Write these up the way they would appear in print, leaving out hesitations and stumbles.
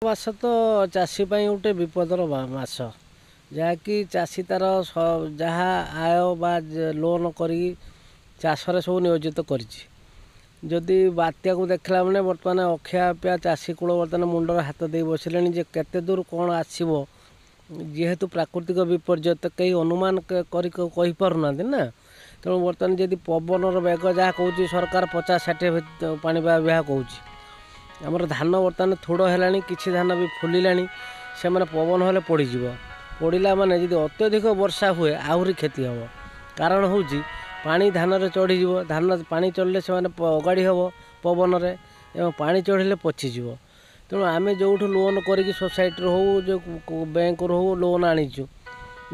ମାସ ତ ଚାଷୀ ପାଇଁ ଗୋଟେ ବିପଦର ମାସ, ଯାହାକି ଚାଷୀ ତାର ଯାହା ଆୟ ବା ଲୋନ୍ କରିକି ଚାଷରେ ସବୁ ନିୟୋଜିତ କରିଛି। ଯଦି ବାତ୍ୟାକୁ ଦେଖିଲା ମାନେ ବର୍ତ୍ତମାନ ଅଖିଆପିଆ ଚାଷୀ କୂଳ ବର୍ତ୍ତମାନ ମୁଣ୍ଡରେ ହାତ ଦେଇ ବସିଲେଣି ଯେ କେତେ ଦୂର କ'ଣ ଆସିବ। ଯେହେତୁ ପ୍ରାକୃତିକ ବିପର୍ଯ୍ୟୟ ତ କେହି ଅନୁମାନ କରି କହିପାରୁନାହାନ୍ତି ନା। ତେଣୁ ବର୍ତ୍ତମାନ ଯଦି ପବନର ବେଗ ଯାହା କହୁଛି ସରକାର 50-60 ପାଣିପାଗ ବିଭାଗ କହୁଛି। ଆମର ଧାନ ବର୍ତ୍ତମାନ ଥୋଡ଼ ହେଲାଣି, କିଛି ଧାନ ବି ଫୁଲିଲାଣି, ସେମାନେ ପବନ ହେଲେ ପଡ଼ିଯିବ। ପଡ଼ିଲା ମାନେ ଯଦି ଅତ୍ୟଧିକ ବର୍ଷା ହୁଏ ଆହୁରି କ୍ଷତି ହେବ। କାରଣ ହେଉଛି ପାଣି ଧାନରେ ଚଢ଼ିଯିବ, ଧାନ ପାଣି ଚଢ଼ିଲେ ସେମାନେ ଅଗାଡ଼ି ହେବ ପବନରେ ଏବଂ ପାଣି ଚଢ଼ିଲେ ପଚିଯିବ। ତେଣୁ ଆମେ ଯେଉଁଠୁ ଲୋନ୍ କରିକି ସୋସାଇଟିରୁ ହେଉ ଯେଉଁ ବ୍ୟାଙ୍କରୁ ହେଉ ଲୋନ୍ ଆଣିଛୁ,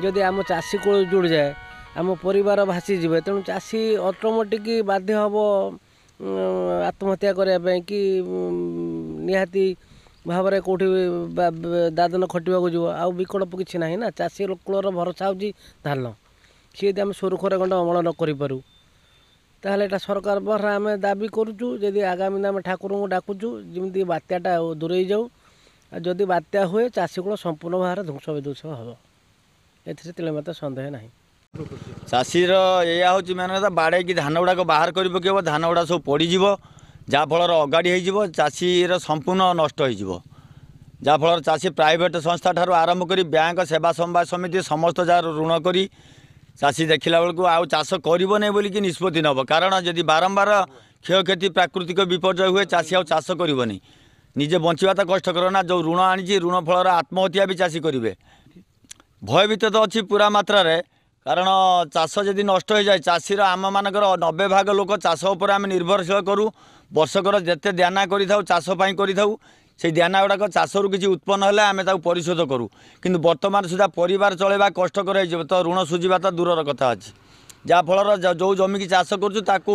ଯଦି ଆମ ଚାଷୀ କୂଳ ଜୁଡ଼ିଯାଏ ଆମ ପରିବାର ଭାସିଯିବେ। ତେଣୁ ଚାଷୀ ଅଟୋମେଟିକ୍ ବାଧ୍ୟ ହେବ ଆତ୍ମହତ୍ୟା କରିବା ପାଇଁ କି ନିହାତି ଭାବରେ କେଉଁଠି ଦାଦନ ଖଟିବାକୁ ଯିବ। ଆଉ ବିକଳ୍ପ କିଛି ନାହିଁ ନା। ଚାଷୀ କୂଳର ଭରସା ହେଉଛି ଧାନ। ସିଏ ଯଦି ଆମେ ସୁରୁଖୁରୁରେ ଖଣ୍ଡେ ଅମଳ ନ କରିପାରୁ ତାହେଲେ ଏଇଟା ସରକାର ପାଖରେ ଆମେ ଦାବି କରୁଛୁ। ଯଦି ଆଗାମୀ ଦିନ ଆମେ ଠାକୁରଙ୍କୁ ଡାକୁଛୁ ଯେମିତି ବାତ୍ୟାଟା ଦୂରେଇ ଯାଉ। ଆଉ ଯଦି ବାତ୍ୟା ହୁଏ ଚାଷୀ କୂଳ ସମ୍ପୂର୍ଣ୍ଣ ଭାବରେ ଧ୍ୱଂସ ବିଧ୍ୱଂସ ହେବ, ଏଥିରେ ତିଳେମାତ୍ର ସନ୍ଦେହ ନାହିଁ। ଚାଷୀର ଏଇଆ ହେଉଛି ମେନ୍ କଥା, ବାଡ଼େଇକି ଧାନ ଗୁଡ଼ାକ ବାହାର କରି ପକାଇବ, ଧାନ ଗୁଡ଼ା ସବୁ ପଡ଼ିଯିବ, ଯାହାଫଳରେ ଅଗାଡ଼ି ହୋଇଯିବ, ଚାଷୀର ସମ୍ପୂର୍ଣ୍ଣ ନଷ୍ଟ ହୋଇଯିବ। ଯାହାଫଳରେ ଚାଷୀ ପ୍ରାଇଭେଟ୍ ସଂସ୍ଥା ଠାରୁ ଆରମ୍ଭ କରି ବ୍ୟାଙ୍କ ସେବା ସମବାୟ ସମିତି ସମସ୍ତ ଯାହାର ଋଣ କରି ଚାଷୀ ଦେଖିଲା ବେଳକୁ ଆଉ ଚାଷ କରିବ ନାହିଁ ବୋଲିକି ନିଷ୍ପତ୍ତି ନେବ। କାରଣ ଯଦି ବାରମ୍ବାର କ୍ଷୟକ୍ଷତି ପ୍ରାକୃତିକ ବିପର୍ଯ୍ୟୟ ହୁଏ ଚାଷୀ ଆଉ ଚାଷ କରିବନି। ନିଜେ ବଞ୍ଚିବା ତ କଷ୍ଟକର ନା। ଯେଉଁ ଋଣ ଆଣିଛି ଋଣ ଫଳରେ ଆତ୍ମହତ୍ୟା ବି ଚାଷୀ କରିବେ। ଭୟଭୀତ ତ ଅଛି ପୁରା ମାତ୍ରାରେ। କାରଣ ଚାଷ ଯଦି ନଷ୍ଟ ହୋଇଯାଏ ଚାଷୀର ଆମମାନଙ୍କର 90% ଲୋକ ଚାଷ ଉପରେ ଆମେ ନିର୍ଭରଶୀଳ କରୁ। ବର୍ଷକର ଯେତେ ଦାନା କରିଥାଉ ଚାଷ ପାଇଁ କରିଥାଉ, ସେଇ ଦାନା ଗୁଡ଼ାକ ଚାଷରୁ କିଛି ଉତ୍ପନ୍ନ ହେଲେ ଆମେ ତାକୁ ପରିଶୋଧ କରୁ। କିନ୍ତୁ ବର୍ତ୍ତମାନ ସୁଦ୍ଧା ପରିବାର ଚଳାଇବା କଷ୍ଟକର ହୋଇଯିବ, ତ ଋଣ ସୁଝିବା ତ ଦୂରର କଥା ଅଛି। ଯାହାଫଳରେ ଯେଉଁ ଜମିକି ଚାଷ କରୁଛୁ ତାକୁ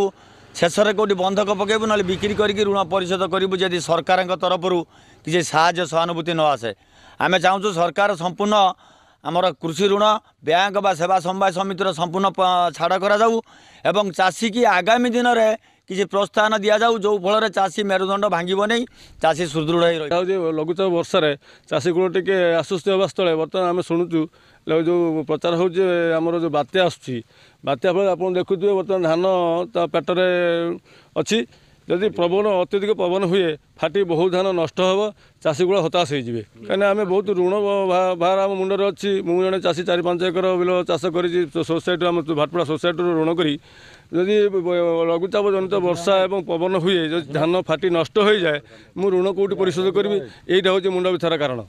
ଶେଷରେ କେଉଁଠି ବନ୍ଧକ ପକାଇବୁ, ନହେଲେ ବିକ୍ରି କରିକି ଋଣ ପରିଶୋଧ କରିବୁ ଯଦି ସରକାରଙ୍କ ତରଫରୁ କିଛି ସାହାଯ୍ୟ ସହାନୁଭୂତି ନ ଆସେ। ଆମେ ଚାହୁଁଛୁ ସରକାର ସମ୍ପୂର୍ଣ୍ଣ ଆମର କୃଷି ଋଣ ବ୍ୟାଙ୍କ ବା ସେବା ସମବାୟ ସମିତିର ସମ୍ପୂର୍ଣ୍ଣ ଛାଡ଼ କରାଯାଉ ଏବଂ ଚାଷୀକି ଆଗାମୀ ଦିନରେ କିଛି ପ୍ରୋତ୍ସାହନ ଦିଆଯାଉ, ଯେଉଁ ଫଳରେ ଚାଷୀ ମେରୁଦଣ୍ଡ ଭାଙ୍ଗିବ ନାହିଁ, ଚାଷୀ ସୁଦୃଢ଼ ହୋଇ ରହିବ। ଲଘୁଚାପ ବର୍ଷାରେ ଚାଷୀ କୂଳ ଟିକେ ଆଶ୍ୱସ୍ତି ହେବା ସ୍ଥଳେ ବର୍ତ୍ତମାନ ଆମେ ଶୁଣୁଛୁ ଯେଉଁ ପ୍ରଚାର ହେଉଛି ଆମର ଯେଉଁ ବାତ୍ୟା ଆସୁଛି, ବାତ୍ୟା ଫଳରେ ଆପଣ ଦେଖୁଥିବେ ବର୍ତ୍ତମାନ ଧାନ ତା ପେଟରେ ଅଛି। ଯଦି ଅତ୍ୟଧିକ ପବନ ହୁଏ ଫାଟି ବହୁତ ଧାନ ନଷ୍ଟ ହେବ, ଚାଷୀ କୂଳ ହତାଶ ହୋଇଯିବେ। କାହିଁକିନା ଆମେ ବହୁତ ଋଣ ଭାର ଆମ ମୁଣ୍ଡରେ ଅଛି। ମୁଁ ଜଣେ ଚାଷୀ 4-5 ଏକର ବିଲ ଚାଷ କରିଛି ସୋସାଇଟି, ଆମ ଭାଟପଡ଼ା ସୋସାଇଟିରୁ ଋଣ କରି। ଯଦି ଲଘୁଚାପ ଜନିତ ବର୍ଷା ଏବଂ ପବନ ହୁଏ, ଯଦି ଧାନ ଫାଟି ନଷ୍ଟ ହୋଇଯାଏ, ମୁଁ ଋଣ କେଉଁଠି ପରିଶୋଧ କରିବି? ଏଇଟା ହେଉଛି ମୁଣ୍ଡ ବିଥାର କାରଣ।